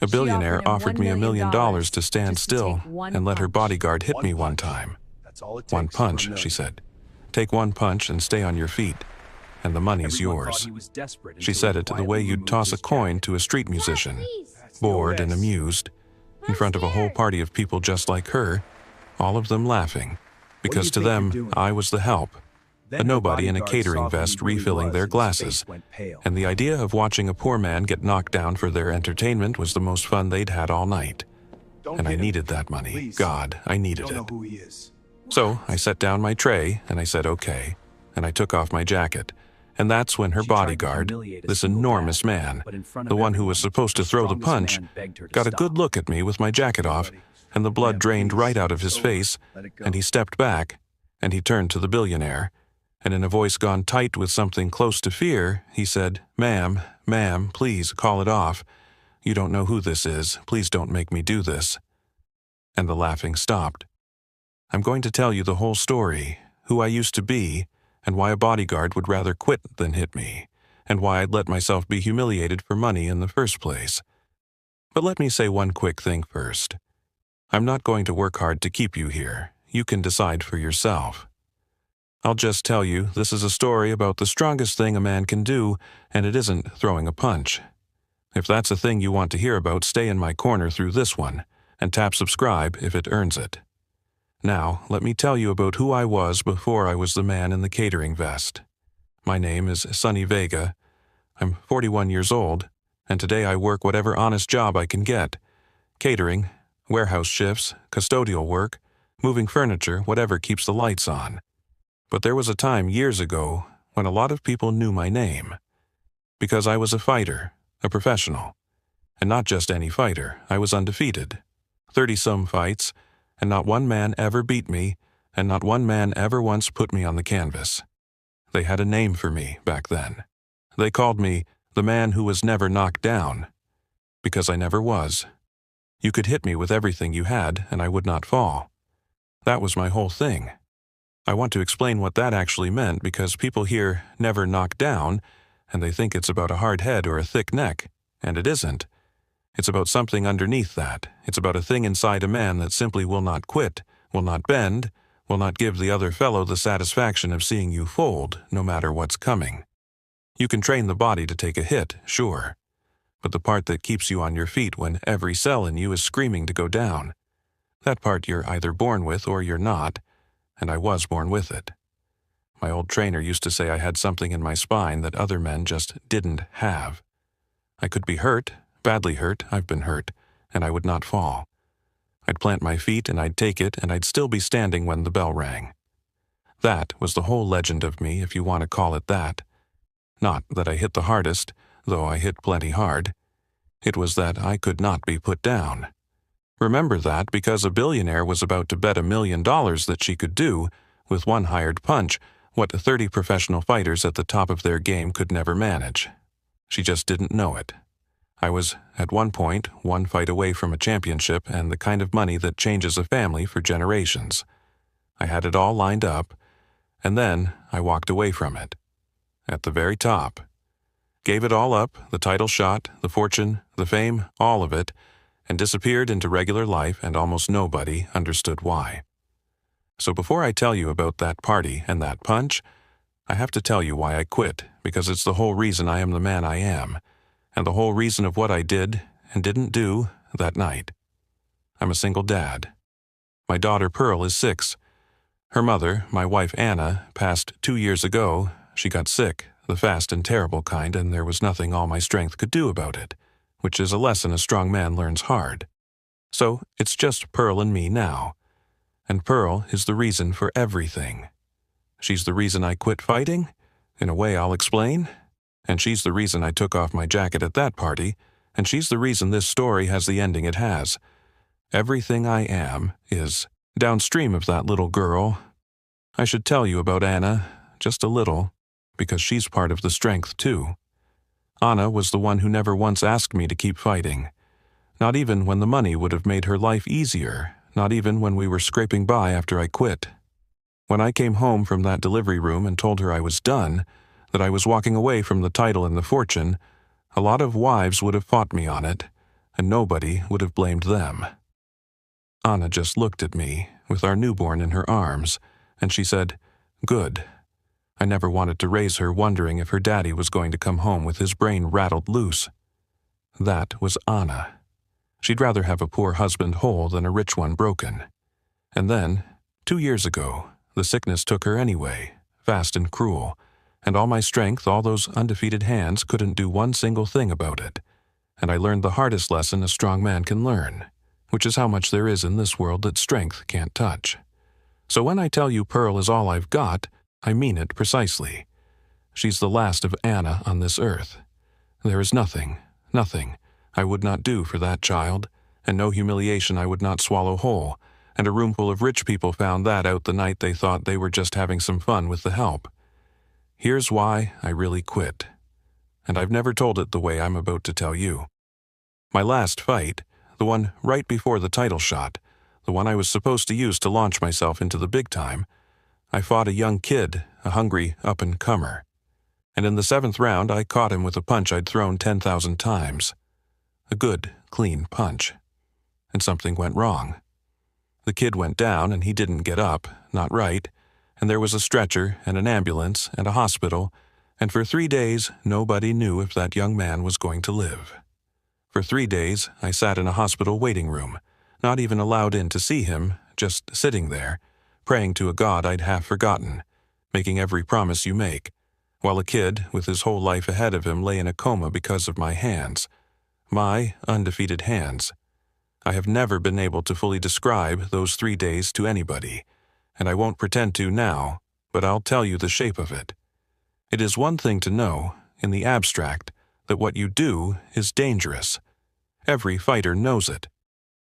A billionaire offered me $1 million to stand still and let her bodyguard hit me one time. One punch, she said. Take one punch and stay on your feet, and the money's yours. She said it the way you'd toss a coin to a street musician, bored and amused, in front of a whole party of people just like her, all of them laughing, because to them I was the help, a nobody in a catering vest refilling their glasses, and the idea of watching a poor man get knocked down for their entertainment was the most fun they'd had all night. And I needed that money. God, I needed it. So I set down my tray and I said okay, and I took off my jacket. And that's when her bodyguard, this enormous man, the one who was supposed to throw the punch, got a good look at me with my jacket off, and the blood drained right out of his face, and he stepped back, and he turned to the billionaire, and in a voice gone tight with something close to fear, he said, "Ma'am, please call it off. You don't know who this is. Please don't make me do this." And the laughing stopped. I'm going to tell you the whole story, who I used to be, and why a bodyguard would rather quit than hit me, and why I'd let myself be humiliated for money in the first place. But let me say one quick thing first. I'm not going to work hard to keep you here. You can decide for yourself. I'll just tell you this is a story about the strongest thing a man can do, and it isn't throwing a punch. If that's a thing you want to hear about, stay in my corner through this one, and tap subscribe if it earns it. Now, let me tell you about who I was before I was the man in the catering vest. My name is Sonny Vega. I'm 41 years old, and today I work whatever honest job I can get. Catering, warehouse shifts, custodial work, moving furniture, whatever keeps the lights on. But there was a time years ago when a lot of people knew my name. Because I was a fighter, a professional. And not just any fighter, I was undefeated. 30-some fights, and not one man ever beat me, and not one man ever once put me on the canvas. They had a name for me back then. They called me the man who was never knocked down, because I never was. You could hit me with everything you had, and I would not fall. That was my whole thing. I want to explain what that actually meant because people hear never knocked down, and they think it's about a hard head or a thick neck, and it isn't. It's about something underneath that. It's about a thing inside a man that simply will not quit, will not bend, will not give the other fellow the satisfaction of seeing you fold, no matter what's coming. You can train the body to take a hit, sure, but the part that keeps you on your feet when every cell in you is screaming to go down, that part you're either born with or you're not, and I was born with it. My old trainer used to say I had something in my spine that other men just didn't have. I could be hurt, badly hurt, I've been hurt, and I would not fall. I'd plant my feet and I'd take it and I'd still be standing when the bell rang. That was the whole legend of me, if you want to call it that. Not that I hit the hardest, though I hit plenty hard. It was that I could not be put down. Remember that because a billionaire was about to bet $1 million that she could do, with one hired punch, what 30 professional fighters at the top of their game could never manage. She just didn't know it. I was, at one point, one fight away from a championship and the kind of money that changes a family for generations. I had it all lined up, and then I walked away from it. At the very top. Gave it all up, the title shot, the fortune, the fame, all of it, and disappeared into regular life, and almost nobody understood why. So before I tell you about that party and that punch, I have to tell you why I quit, because it's the whole reason I am the man I am, and the whole reason of what I did and didn't do that night. I'm a single dad. My daughter Pearl is 6. Her mother, my wife Anna, passed 2 years ago. She got sick, the fast and terrible kind, and there was nothing all my strength could do about it, which is a lesson a strong man learns hard. So it's just Pearl and me now. And Pearl is the reason for everything. She's the reason I quit fighting? In a way I'll explain. And she's the reason I took off my jacket at that party, and she's the reason this story has the ending it has. Everything I am is downstream of that little girl. I should tell you about Anna, just a little, because she's part of the strength too. Anna was the one who never once asked me to keep fighting. Not even when the money would have made her life easier, not even when we were scraping by after I quit. When I came home from that delivery room and told her I was done, that I was walking away from the title and the fortune, a lot of wives would have fought me on it, and nobody would have blamed them. Anna just looked at me, with our newborn in her arms, and she said, "Good." I never wanted to raise her wondering if her daddy was going to come home with his brain rattled loose. That was Anna. She'd rather have a poor husband whole than a rich one broken. And then, 2 years ago, the sickness took her anyway, fast and cruel, and all my strength, all those undefeated hands couldn't do one single thing about it. And I learned the hardest lesson a strong man can learn, which is how much there is in this world that strength can't touch. So when I tell you Pearl is all I've got, I mean it precisely. She's the last of Anna on this earth. There is nothing I would not do for that child, and no humiliation I would not swallow whole, and a roomful of rich people found that out the night they thought they were just having some fun with the help. Here's why I really quit. And I've never told it the way I'm about to tell you. My last fight, the one right before the title shot, the one I was supposed to use to launch myself into the big time, I fought a young kid, a hungry up-and-comer. And in the 7th round, I caught him with a punch I'd thrown 10,000 times. A good, clean punch. And something went wrong. The kid went down and he didn't get up, not right, and there was a stretcher and an ambulance and a hospital, and for 3 days nobody knew if that young man was going to live. For 3 days I sat in a hospital waiting room, not even allowed in to see him, just sitting there, praying to a God I'd half forgotten, making every promise you make, while a kid with his whole life ahead of him lay in a coma because of my hands. My undefeated hands. I have never been able to fully describe those 3 days to anybody, and I won't pretend to now, but I'll tell you the shape of it. It is one thing to know, in the abstract, that what you do is dangerous. Every fighter knows it.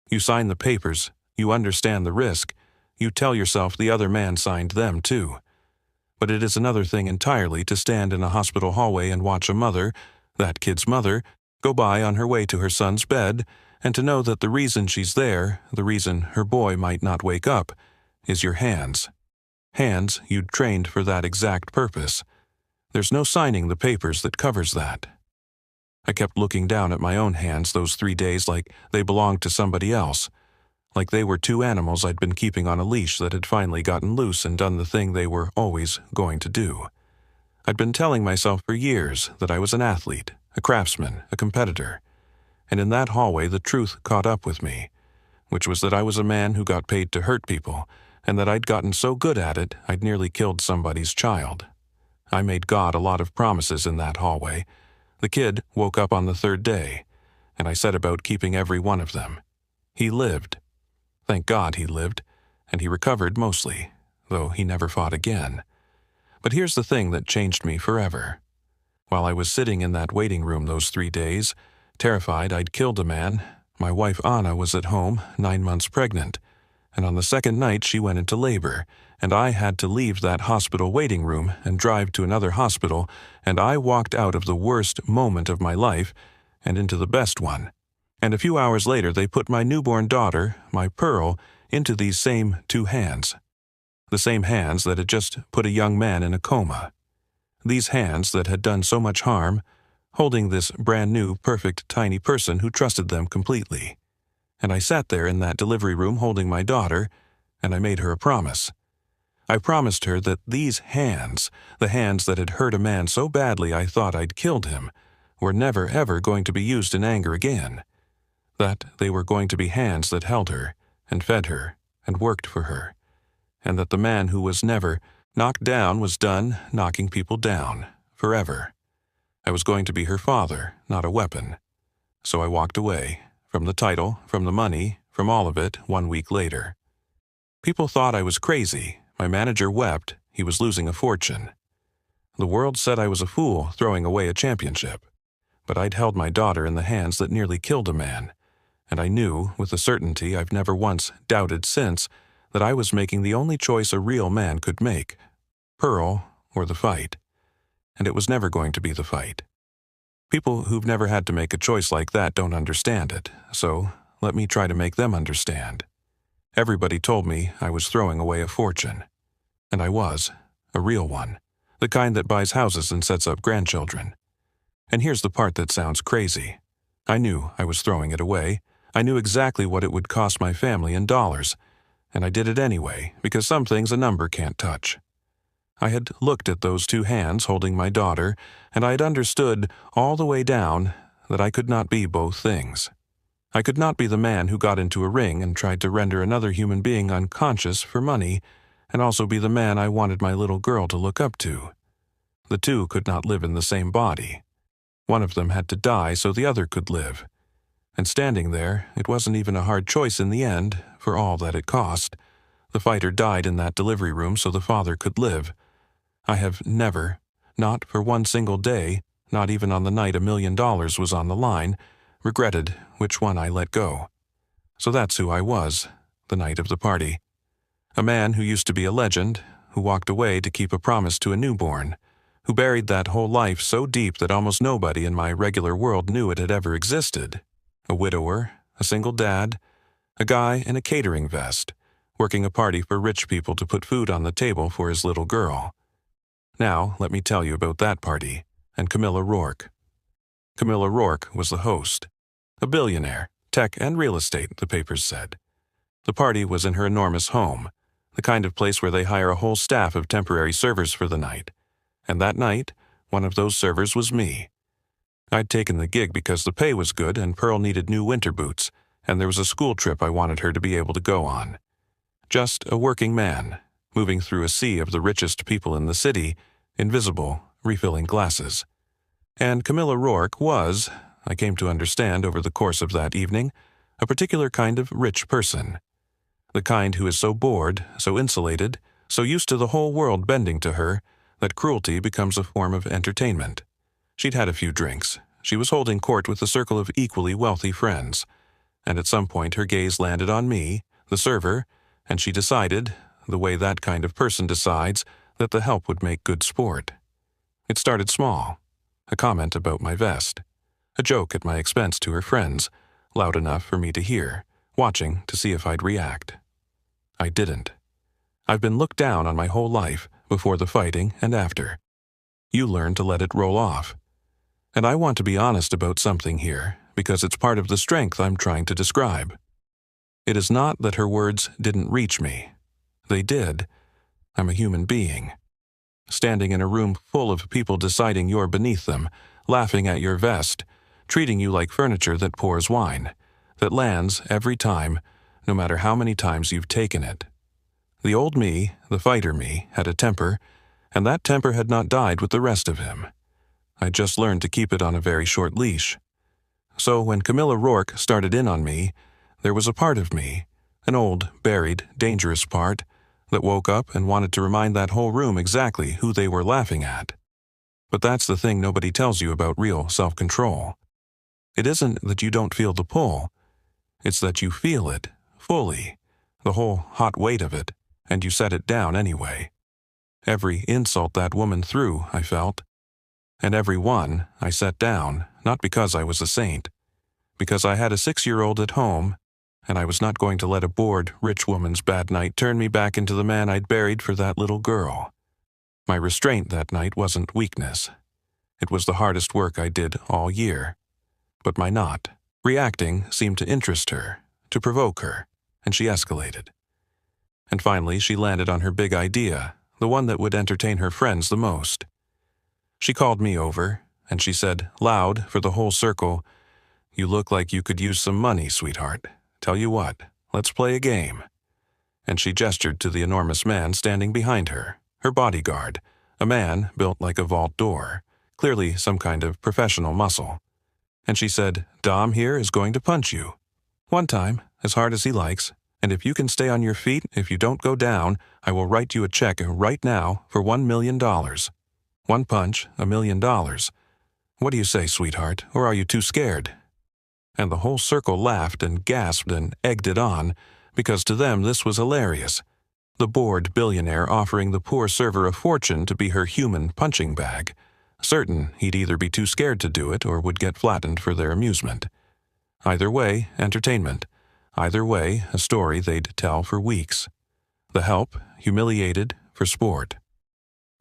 You sign the papers, you understand the risk, you tell yourself the other man signed them too. But it is another thing entirely to stand in a hospital hallway and watch a mother, that kid's mother, go by on her way to her son's bed, and to know that the reason she's there, the reason her boy might not wake up, is your hands. Hands you'd trained for that exact purpose. There's no signing the papers that covers that. I kept looking down at my own hands those 3 days like they belonged to somebody else, like they were 2 animals I'd been keeping on a leash that had finally gotten loose and done the thing they were always going to do. I'd been telling myself for years that I was an athlete, a craftsman, a competitor, and in that hallway the truth caught up with me, which was that I was a man who got paid to hurt people, and that I'd gotten so good at it I'd nearly killed somebody's child. I made God a lot of promises in that hallway. The kid woke up on the 3rd day, and I set about keeping every one of them. He lived. Thank God he lived, and he recovered mostly, though he never fought again. But here's the thing that changed me forever. While I was sitting in that waiting room those 3 days, terrified I'd killed a man, my wife Anna was at home, 9 months pregnant, and on the 2nd night she went into labor, and I had to leave that hospital waiting room and drive to another hospital, and I walked out of the worst moment of my life and into the best one. And a few hours later they put my newborn daughter, my Pearl, into these same 2 hands. The same hands that had just put a young man in a coma. These hands that had done so much harm, holding this brand new, perfect, tiny person who trusted them completely. And I sat there in that delivery room holding my daughter, and I made her a promise. I promised her that these hands, the hands that had hurt a man so badly I thought I'd killed him, were never ever going to be used in anger again. That they were going to be hands that held her, and fed her, and worked for her. And that the man who was never knocked down was done knocking people down, forever. I was going to be her father, not a weapon. So I walked away, from the title, from the money, from all of it, 1 week later. People thought I was crazy. My manager wept. He was losing a fortune. The world said I was a fool throwing away a championship. But I'd held my daughter in the hands that nearly killed a man, and I knew, with a certainty I've never once doubted since, that I was making the only choice a real man could make, Pearl or the fight. And it was never going to be the fight. People who've never had to make a choice like that don't understand it, so let me try to make them understand. Everybody told me I was throwing away a fortune. And I was, a real one, the kind that buys houses and sets up grandchildren. And here's the part that sounds crazy. I knew I was throwing it away. I knew exactly what it would cost my family in dollars, and I did it anyway, because some things a number can't touch. I had looked at those two hands holding my daughter, and I had understood all the way down that I could not be both things. I could not be the man who got into a ring and tried to render another human being unconscious for money, and also be the man I wanted my little girl to look up to. The two could not live in the same body. One of them had to die so the other could live. And standing there, it wasn't even a hard choice in the end, for all that it cost. The fighter died in that delivery room so the father could live. I have never, not for one single day, not even on the night $1 million was on the line, regretted which one I let go. So that's who I was, the night of the party. A man who used to be a legend, who walked away to keep a promise to a newborn, who buried that whole life so deep that almost nobody in my regular world knew it had ever existed. A widower, a single dad, a guy in a catering vest, working a party for rich people to put food on the table for his little girl. Now, let me tell you about that party, and Camilla Rourke. Camilla Rourke was the host. A billionaire, tech and real estate, the papers said. The party was in her enormous home, the kind of place where they hire a whole staff of temporary servers for the night. And that night, one of those servers was me. I'd taken the gig because the pay was good and Pearl needed new winter boots, and there was a school trip I wanted her to be able to go on. Just a working man, moving through a sea of the richest people in the city, invisible, refilling glasses. And Camilla Rourke was, I came to understand over the course of that evening, a particular kind of rich person. The kind who is so bored, so insulated, so used to the whole world bending to her, that cruelty becomes a form of entertainment. She'd had a few drinks. She was holding court with a circle of equally wealthy friends. And at some point her gaze landed on me, the server, and she decided, the way that kind of person decides, that the help would make good sport. It started small. A comment about my vest. A joke at my expense to her friends, loud enough for me to hear, watching to see if I'd react. I didn't. I've been looked down on my whole life, before the fighting and after. You learn to let it roll off. And I want to be honest about something here, because it's part of the strength I'm trying to describe. It is not that her words didn't reach me. They did. I'm a human being. Standing in a room full of people deciding you're beneath them, laughing at your vest, treating you like furniture that pours wine, that lands every time, no matter how many times you've taken it. The old me, the fighter me, had a temper, and that temper had not died with the rest of him. I'd just learned to keep it on a very short leash. So when Camilla Rourke started in on me, there was a part of me, an old, buried, dangerous part, that woke up and wanted to remind that whole room exactly who they were laughing at. But that's the thing nobody tells you about real self-control. It isn't that you don't feel the pull. It's that you feel it, fully, the whole hot weight of it, and you set it down anyway. Every insult that woman threw, I felt. And every one I set down, not because I was a saint, because I had a 6-year-old at home, and I was not going to let a bored, rich woman's bad night turn me back into the man I'd buried for that little girl. My restraint that night wasn't weakness. It was the hardest work I did all year. But my not reacting seemed to interest her, to provoke her, and she escalated. And finally she landed on her big idea, the one that would entertain her friends the most. She called me over, and she said, loud for the whole circle, "You look like you could use some money, sweetheart. Tell you what, let's play a game." And she gestured to the enormous man standing behind her bodyguard, a man built like a vault door, clearly some kind of professional muscle. And she said, "Dom here is going to punch you. One time, as hard as he likes, and if you can stay on your feet, if you don't go down, I will write you a check right now for $1 million. One punch, $1 million. What do you say, sweetheart, or are you too scared?" And the whole circle laughed and gasped and egged it on, because to them this was hilarious. The bored billionaire offering the poor server a fortune to be her human punching bag, certain he'd either be too scared to do it or would get flattened for their amusement. Either way, entertainment. Either way, a story they'd tell for weeks. The help, humiliated, for sport.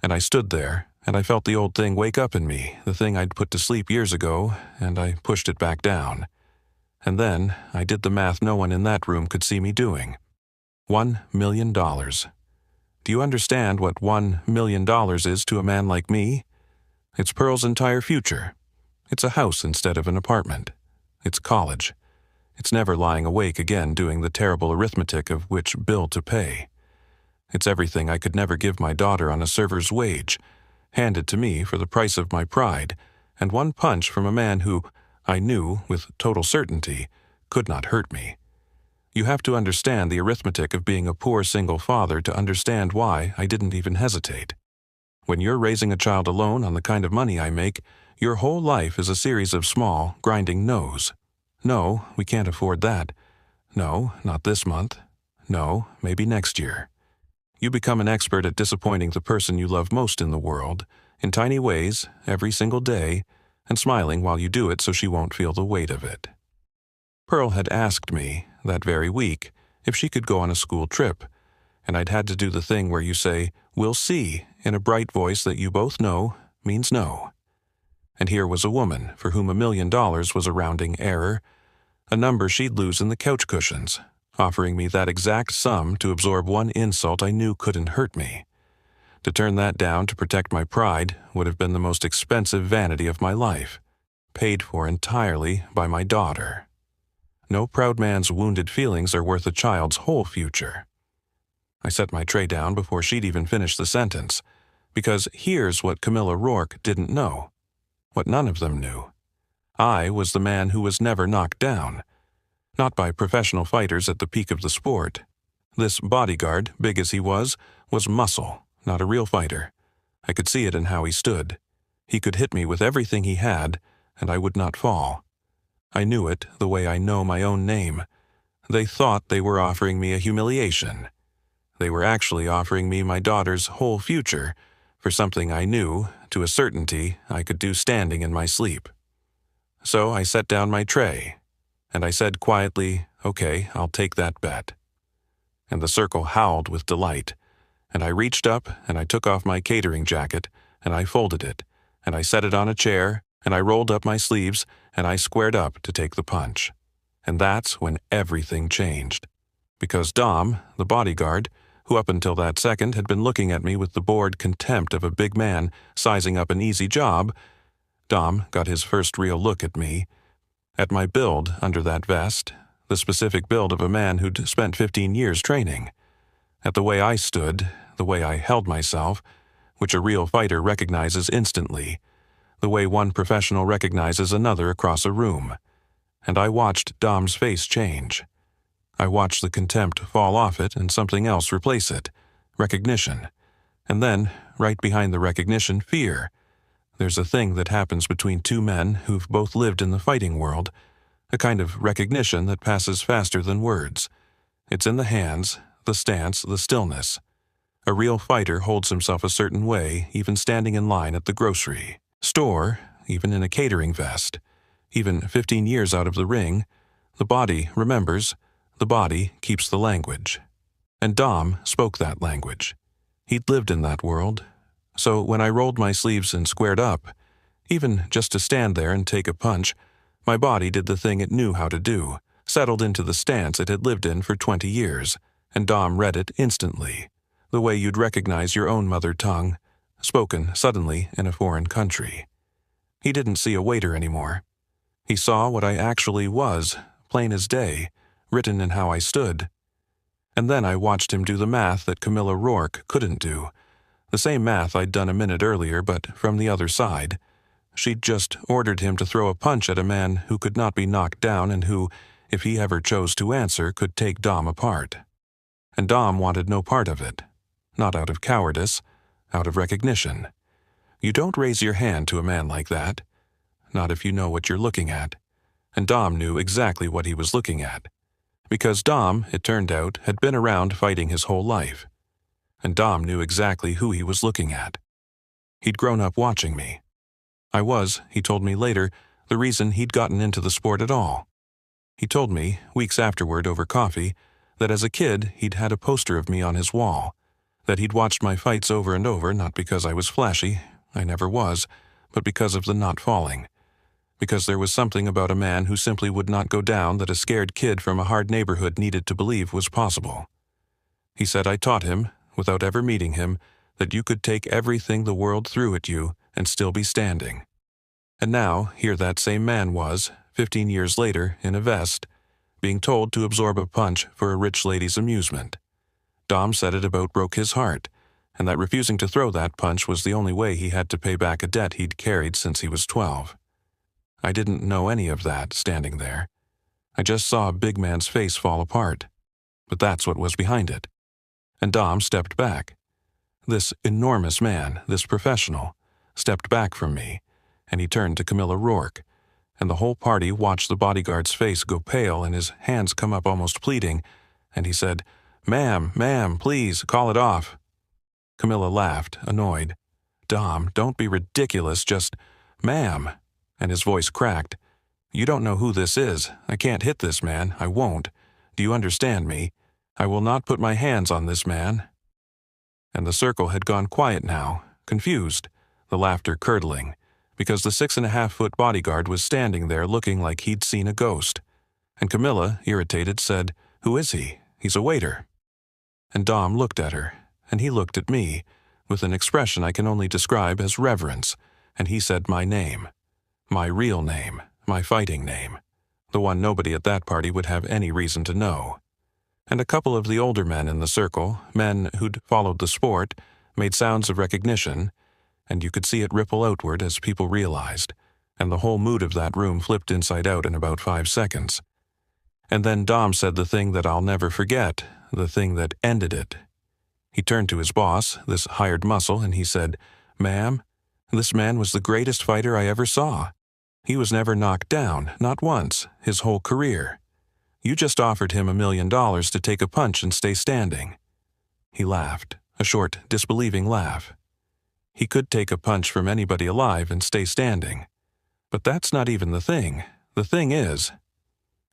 And I stood there and I felt the old thing wake up in me, the thing I'd put to sleep years ago, and I pushed it back down. And then I did the math no one in that room could see me doing. $1 million. Do you understand what $1 million is to a man like me? It's Pearl's entire future. It's a house instead of an apartment. It's college. It's never lying awake again doing the terrible arithmetic of which bill to pay. It's everything I could never give my daughter on a server's wage, handed to me for the price of my pride, and one punch from a man who, I knew with total certainty, could not hurt me. You have to understand the arithmetic of being a poor single father to understand why I didn't even hesitate. When you're raising a child alone on the kind of money I make, your whole life is a series of small, grinding no's. No, we can't afford that. No, not this month. No, maybe next year. You become an expert at disappointing the person you love most in the world, in tiny ways, every single day, and smiling while you do it so she won't feel the weight of it. Pearl had asked me, that very week, if she could go on a school trip, and I'd had to do the thing where you say, "We'll see," in a bright voice that you both know means no. And here was a woman for whom $1 million was a rounding error, a number she'd lose in the couch cushions, offering me that exact sum to absorb one insult I knew couldn't hurt me. To turn that down to protect my pride would have been the most expensive vanity of my life, paid for entirely by my daughter. No proud man's wounded feelings are worth a child's whole future. I set my tray down before she'd even finished the sentence, because here's what Camilla Rourke didn't know, what none of them knew. I was the man who was never knocked down, not by professional fighters at the peak of the sport. This bodyguard, big as he was muscle, not a real fighter. I could see it in how he stood. He could hit me with everything he had, and I would not fall. I knew it the way I know my own name. They thought they were offering me a humiliation. They were actually offering me my daughter's whole future for something I knew, to a certainty, I could do standing in my sleep. So I set down my tray, and I said quietly, "Okay, I'll take that bet." And the circle howled with delight, and I reached up and I took off my catering jacket, and I folded it, and I set it on a chair, and I rolled up my sleeves, and I squared up to take the punch. And that's when everything changed. Because Dom, the bodyguard, who up until that second had been looking at me with the bored contempt of a big man sizing up an easy job, Dom got his first real look at me, at my build under that vest, the specific build of a man who'd spent 15 years training, at the way I stood, the way I held myself, which a real fighter recognizes instantly, the way one professional recognizes another across a room. And I watched Dom's face change. I watched the contempt fall off it and something else replace it, recognition. And then, right behind the recognition, fear. There's a thing that happens between two men who've both lived in the fighting world, a kind of recognition that passes faster than words. It's in the hands, the stance, the stillness. A real fighter holds himself a certain way, even standing in line at the grocery store, even in a catering vest, even 15 years out of the ring. The body remembers, the body keeps the language. And Dom spoke that language. He'd lived in that world. So when I rolled my sleeves and squared up, even just to stand there and take a punch, my body did the thing it knew how to do, settled into the stance it had lived in for 20 years, and Dom read it instantly, the way you'd recognize your own mother tongue, spoken suddenly in a foreign country. He didn't see a waiter anymore. He saw what I actually was, plain as day, written in how I stood. And then I watched him do the math that Camilla Rourke couldn't do, the same math I'd done a minute earlier, but from the other side. She'd just ordered him to throw a punch at a man who could not be knocked down and who, if he ever chose to answer, could take Dom apart. And Dom wanted no part of it, not out of cowardice, out of recognition. You don't raise your hand to a man like that, not if you know what you're looking at. And Dom knew exactly what he was looking at, because Dom, it turned out, had been around fighting his whole life. And Dom knew exactly who he was looking at. He'd grown up watching me. I was, he told me later, the reason he'd gotten into the sport at all. He told me, weeks afterward over coffee, that as a kid he'd had a poster of me on his wall, that he'd watched my fights over and over not because I was flashy, I never was, but because of the not falling. Because there was something about a man who simply would not go down that a scared kid from a hard neighborhood needed to believe was possible. He said I taught him, without ever meeting him, that you could take everything the world threw at you and still be standing. And now, here that same man was, 15 years later, in a vest, being told to absorb a punch for a rich lady's amusement. Dom said it about broke his heart, and that refusing to throw that punch was the only way he had to pay back a debt he'd carried since he was 12. I didn't know any of that, standing there. I just saw a big man's face fall apart. But that's what was behind it. And Dom stepped back. This enormous man, this professional, stepped back from me, and he turned to Camilla Rourke, and the whole party watched the bodyguard's face go pale and his hands come up almost pleading, and he said, Ma'am, please, call it off. Camilla laughed, annoyed. Dom, don't be ridiculous, just, ma'am. And his voice cracked. You don't know who this is. I can't hit this man. I won't. Do you understand me? I will not put my hands on this man. And the circle had gone quiet now, confused, the laughter curdling, because the 6.5-foot bodyguard was standing there looking like he'd seen a ghost. And Camilla, irritated, said, Who is he? He's a waiter. And Dom looked at her, and he looked at me, with an expression I can only describe as reverence, and he said my name. My real name, my fighting name, the one nobody at that party would have any reason to know. And a couple of the older men in the circle, men who'd followed the sport, made sounds of recognition, and you could see it ripple outward as people realized, and the whole mood of that room flipped inside out in about 5 seconds. And then Dom said the thing that I'll never forget, the thing that ended it. He turned to his boss, this hired muscle, and he said, Ma'am, this man was the greatest fighter I ever saw. He was never knocked down, not once, his whole career. You just offered him $1 million to take a punch and stay standing. He laughed, a short, disbelieving laugh. He could take a punch from anybody alive and stay standing. But that's not even the thing. The thing is,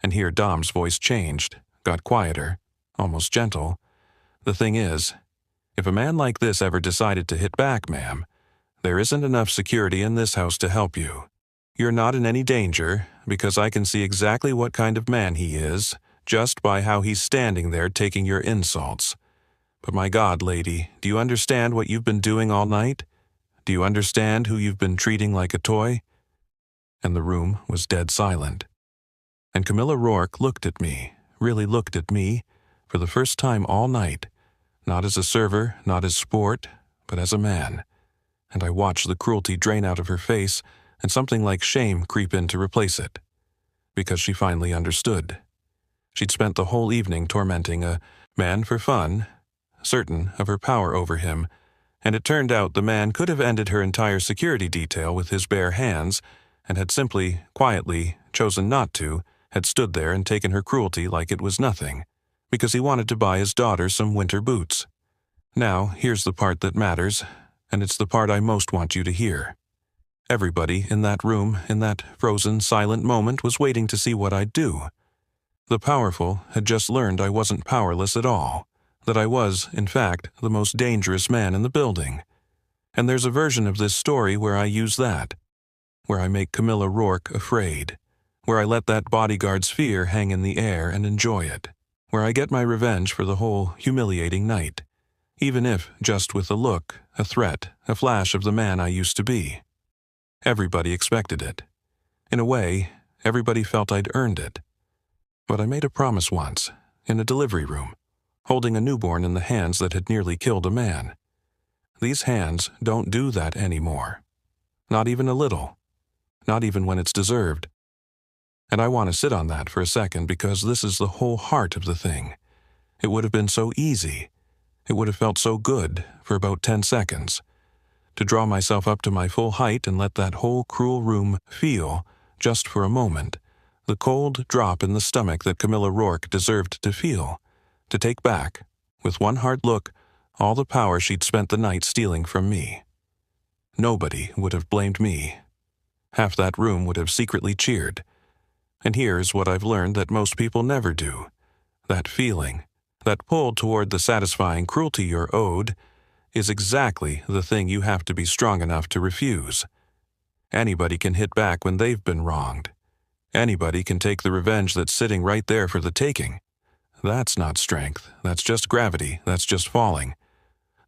and here Dom's voice changed, got quieter, almost gentle. The thing is, if a man like this ever decided to hit back, ma'am, there isn't enough security in this house to help you. You're not in any danger, because I can see exactly what kind of man he is, just by how he's standing there taking your insults. But my God, lady, do you understand what you've been doing all night? Do you understand who you've been treating like a toy? And the room was dead silent. And Camilla Rourke looked at me, really looked at me, for the first time all night, not as a server, not as sport, but as a man. And I watched the cruelty drain out of her face, and something like shame creep in to replace it. Because she finally understood. She'd spent the whole evening tormenting a man for fun, certain of her power over him, and it turned out the man could have ended her entire security detail with his bare hands, and had simply, quietly, chosen not to, had stood there and taken her cruelty like it was nothing, because he wanted to buy his daughter some winter boots. Now, here's the part that matters, and it's the part I most want you to hear. Everybody in that room, in that frozen, silent moment, was waiting to see what I'd do. The powerful had just learned I wasn't powerless at all, that I was, in fact, the most dangerous man in the building. And there's a version of this story where I use that, where I make Camilla Rourke afraid, where I let that bodyguard's fear hang in the air and enjoy it, where I get my revenge for the whole humiliating night, even if just with a look, a threat, a flash of the man I used to be. Everybody expected it. In a way, everybody felt I'd earned it. But I made a promise once, in a delivery room, holding a newborn in the hands that had nearly killed a man. These hands don't do that anymore. Not even a little. Not even when it's deserved. And I want to sit on that for a second because this is the whole heart of the thing. It would have been so easy. It would have felt so good for about 10 seconds. To draw myself up to my full height and let that whole cruel room feel, just for a moment, the cold drop in the stomach that Camilla Rourke deserved to feel, to take back, with one hard look, all the power she'd spent the night stealing from me. Nobody would have blamed me. Half that room would have secretly cheered. And here's what I've learned that most people never do. That feeling, that pull toward the satisfying cruelty you're owed, is exactly the thing you have to be strong enough to refuse. Anybody can hit back when they've been wronged. Anybody can take the revenge that's sitting right there for the taking. That's not strength. That's just gravity. That's just falling.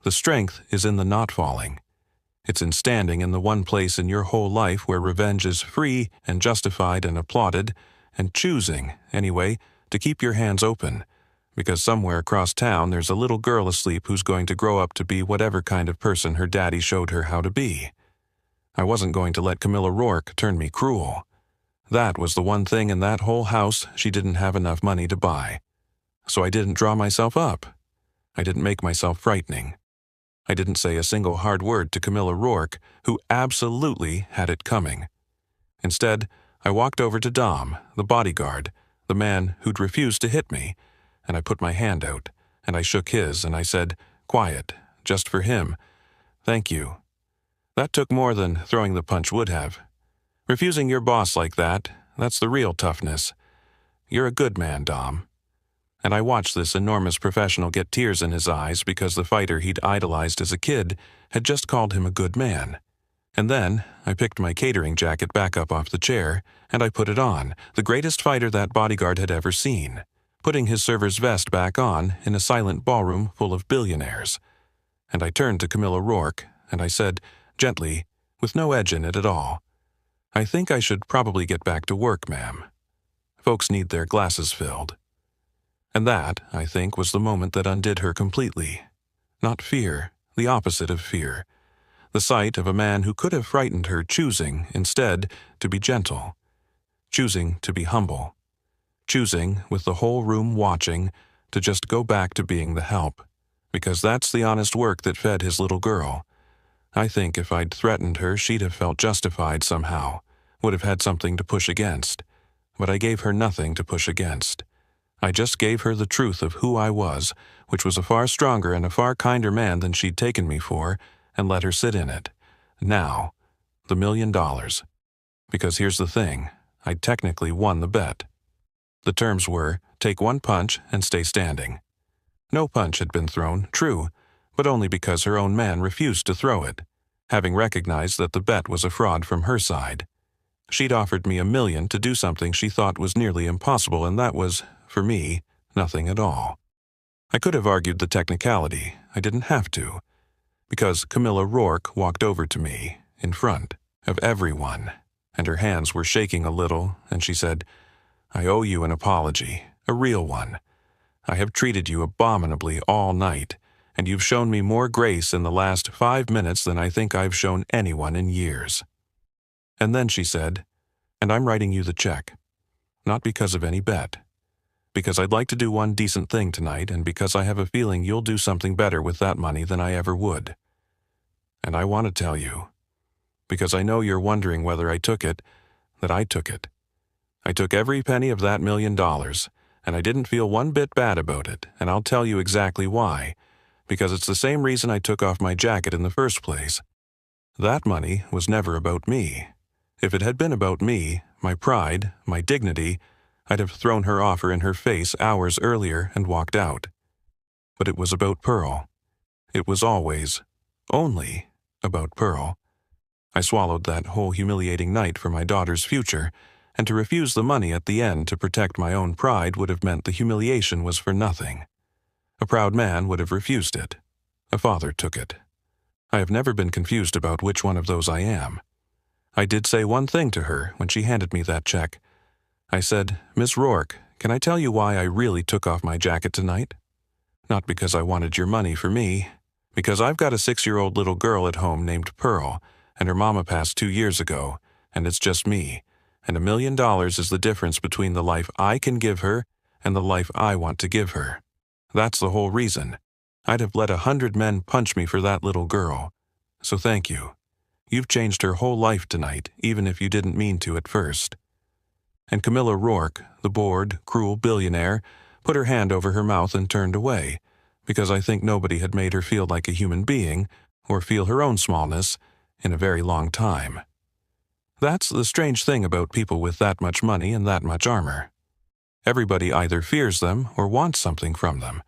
The strength is in the not falling. It's in standing in the one place in your whole life where revenge is free and justified and applauded, and choosing, anyway, to keep your hands open, because somewhere across town there's a little girl asleep who's going to grow up to be whatever kind of person her daddy showed her how to be. I wasn't going to let Camilla Rourke turn me cruel. That was the one thing in that whole house she didn't have enough money to buy. So I didn't draw myself up. I didn't make myself frightening. I didn't say a single hard word to Camilla Rourke, who absolutely had it coming. Instead, I walked over to Dom, the bodyguard, the man who'd refused to hit me, and I put my hand out, and I shook his, and I said, quiet, just for him, "Thank you." That took more than throwing the punch would have. Refusing your boss like that, that's the real toughness. You're a good man, Dom. And I watched this enormous professional get tears in his eyes because the fighter he'd idolized as a kid had just called him a good man. And then I picked my catering jacket back up off the chair, and I put it on, the greatest fighter that bodyguard had ever seen, putting his server's vest back on in a silent ballroom full of billionaires. And I turned to Camilla Rourke, and I said, gently, with no edge in it at all, "I think I should probably get back to work, ma'am. Folks need their glasses filled." And that, I think, was the moment that undid her completely. Not fear, the opposite of fear. The sight of a man who could have frightened her choosing, instead, to be gentle. Choosing to be humble. Choosing, with the whole room watching, to just go back to being the help. Because that's the honest work that fed his little girl. I think if I'd threatened her, she'd have felt justified somehow, would have had something to push against. But I gave her nothing to push against. I just gave her the truth of who I was, which was a far stronger and a far kinder man than she'd taken me for, and let her sit in it. Now, the $1 million. Because here's the thing, I'd technically won the bet. The terms were, take one punch and stay standing. No punch had been thrown, true, but only because her own man refused to throw it, having recognized that the bet was a fraud from her side. She'd offered me $1 million to do something she thought was nearly impossible, and that was, for me, nothing at all. I could have argued the technicality. I didn't have to. Because Camilla Rourke walked over to me, in front of everyone, and her hands were shaking a little, and she said, "I owe you an apology, a real one. I have treated you abominably all night, and you've shown me more grace in the last 5 minutes than I think I've shown anyone in years." And then she said, "And I'm writing you the check. Not because of any bet. Because I'd like to do one decent thing tonight, and because I have a feeling you'll do something better with that money than I ever would. And I want to tell you, because I know you're wondering whether I took it, that I took it. I took every penny of that $1 million, and I didn't feel one bit bad about it, and I'll tell you exactly why. Because it's the same reason I took off my jacket in the first place. That money was never about me. If it had been about me, my pride, my dignity, I'd have thrown her offer in her face hours earlier and walked out. But it was about Pearl. It was always, only, about Pearl. I swallowed that whole humiliating night for my daughter's future, and to refuse the money at the end to protect my own pride would have meant the humiliation was for nothing. A proud man would have refused it. A father took it. I have never been confused about which one of those I am. I did say one thing to her when she handed me that check. I said, "Miss Rourke, can I tell you why I really took off my jacket tonight? Not because I wanted your money for me, because I've got a 6-year-old little girl at home named Pearl, and her mama passed 2 years ago, and it's just me, and $1 million is the difference between the life I can give her and the life I want to give her. That's the whole reason. I'd have let 100 men punch me for that little girl. So thank you. You've changed her whole life tonight, even if you didn't mean to at first." And Camilla Rourke, the bored, cruel billionaire, put her hand over her mouth and turned away, because I think nobody had made her feel like a human being, or feel her own smallness, in a very long time. That's the strange thing about people with that much money and that much armor. Everybody either fears them or wants something from them,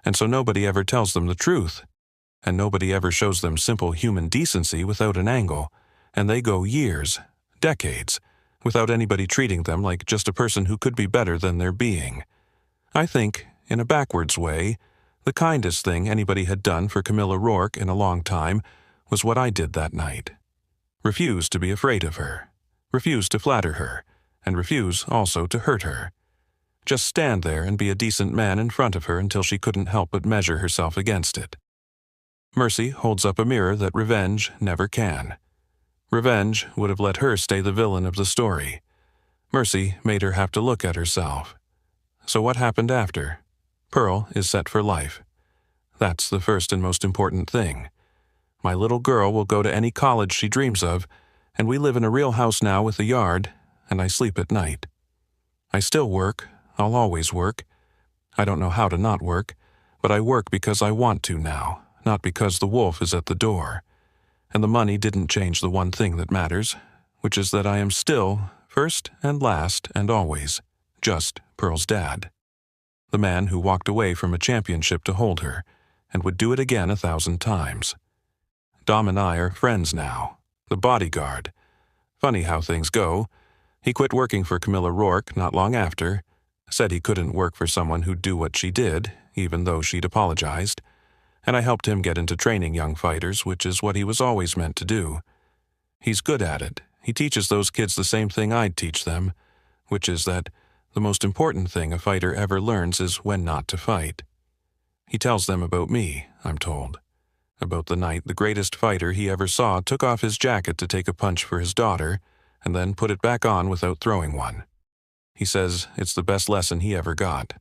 and so nobody ever tells them the truth. And nobody ever shows them simple human decency without an angle, and they go years, decades, without anybody treating them like just a person who could be better than their being. I think, in a backwards way, the kindest thing anybody had done for Camilla Rourke in a long time was what I did that night. Refuse to be afraid of her, refuse to flatter her, and refuse also to hurt her. Just stand there and be a decent man in front of her until she couldn't help but measure herself against it. Mercy holds up a mirror that revenge never can. Revenge would have let her stay the villain of the story. Mercy made her have to look at herself. So what happened after? Pearl is set for life. That's the first and most important thing. My little girl will go to any college she dreams of, and we live in a real house now with a yard, and I sleep at night. I still work. I'll always work. I don't know how to not work, but I work because I want to now, not because the wolf is at the door. And the money didn't change the one thing that matters, which is that I am still, first and last and always, just Pearl's dad. The man who walked away from a championship to hold her, and would do it again 1,000 times. Dom and I are friends now. The bodyguard. Funny how things go. He quit working for Camilla Rourke not long after, said he couldn't work for someone who'd do what she did, even though she'd apologized, and I helped him get into training young fighters, which is what he was always meant to do. He's good at it. He teaches those kids the same thing I'd teach them, which is that the most important thing a fighter ever learns is when not to fight. He tells them about me, I'm told. About the night the greatest fighter he ever saw took off his jacket to take a punch for his daughter, and then put it back on without throwing one. He says it's the best lesson he ever got.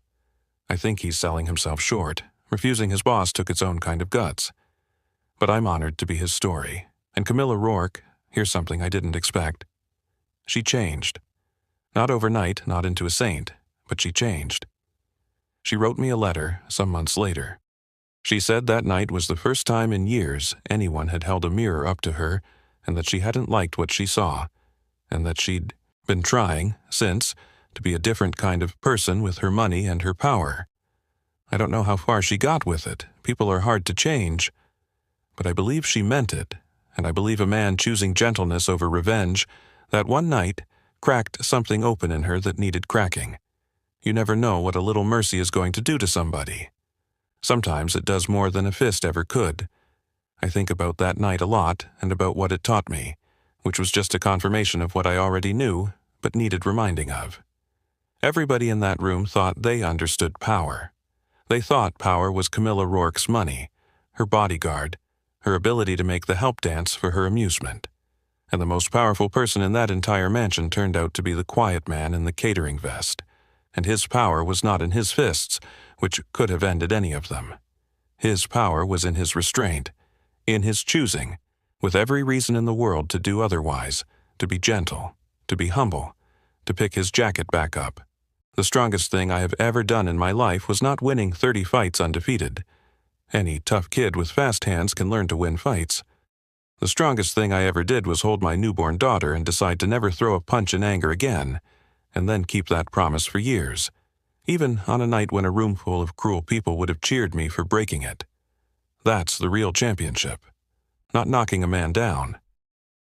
I think he's selling himself short. Refusing his boss took its own kind of guts. But I'm honored to be his story. And Camilla Rourke, here's something I didn't expect. She changed. Not overnight, not into a saint, but she changed. She wrote me a letter some months later. She said that night was the first time in years anyone had held a mirror up to her, and that she hadn't liked what she saw, and that she'd been trying, since, to be a different kind of person with her money and her power. I don't know how far she got with it. People are hard to change. But I believe she meant it, and I believe a man choosing gentleness over revenge, that one night, cracked something open in her that needed cracking. You never know what a little mercy is going to do to somebody. Sometimes it does more than a fist ever could. I think about that night a lot and about what it taught me, which was just a confirmation of what I already knew, but needed reminding of. Everybody in that room thought they understood power. They thought power was Camilla Rourke's money, her bodyguard, her ability to make the help dance for her amusement. And the most powerful person in that entire mansion turned out to be the quiet man in the catering vest. And his power was not in his fists, which could have ended any of them. His power was in his restraint, in his choosing, with every reason in the world to do otherwise, to be gentle, to be humble, to pick his jacket back up. The strongest thing I have ever done in my life was not winning 30 fights undefeated. Any tough kid with fast hands can learn to win fights. The strongest thing I ever did was hold my newborn daughter and decide to never throw a punch in anger again, and then keep that promise for years, even on a night when a room full of cruel people would have cheered me for breaking it. That's the real championship. Not knocking a man down.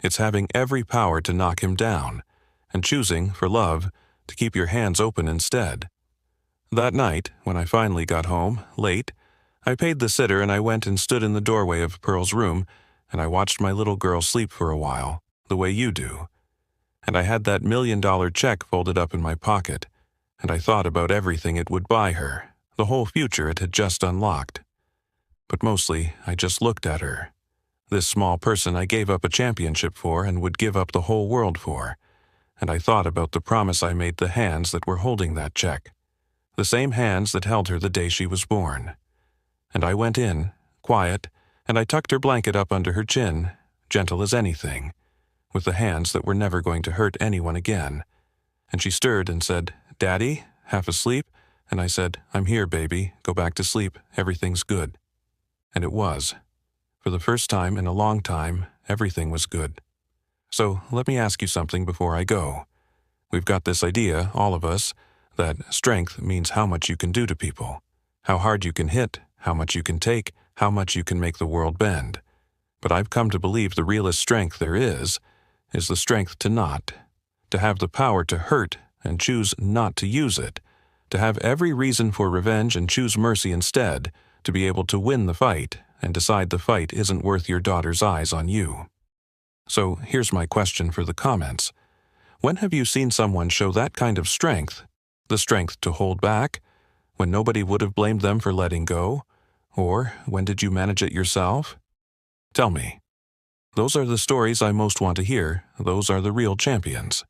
It's having every power to knock him down, and choosing, for love, to keep your hands open instead. That night, when I finally got home, late, I paid the sitter and I went and stood in the doorway of Pearl's room, and I watched my little girl sleep for a while, the way you do. And I had that $1 million check folded up in my pocket, and I thought about everything it would buy her, the whole future it had just unlocked. But mostly, I just looked at her. This small person I gave up a championship for and would give up the whole world for. And I thought about the promise I made the hands that were holding that check, the same hands that held her the day she was born. And I went in, quiet, and I tucked her blanket up under her chin, gentle as anything, with the hands that were never going to hurt anyone again. And she stirred and said, "Daddy, half asleep?" And I said, "I'm here, baby. Go back to sleep. Everything's good." And it was. For the first time in a long time, everything was good. So let me ask you something before I go. We've got this idea, all of us, that strength means how much you can do to people, how hard you can hit, how much you can take, how much you can make the world bend. But I've come to believe the realest strength there is the strength to not, to have the power to hurt and choose not to use it, to have every reason for revenge and choose mercy instead, to be able to win the fight and decide the fight isn't worth your daughter's eyes on you. So here's my question for the comments. When have you seen someone show that kind of strength, the strength to hold back, when nobody would have blamed them for letting go? Or when did you manage it yourself? Tell me. Those are the stories I most want to hear. Those are the real champions.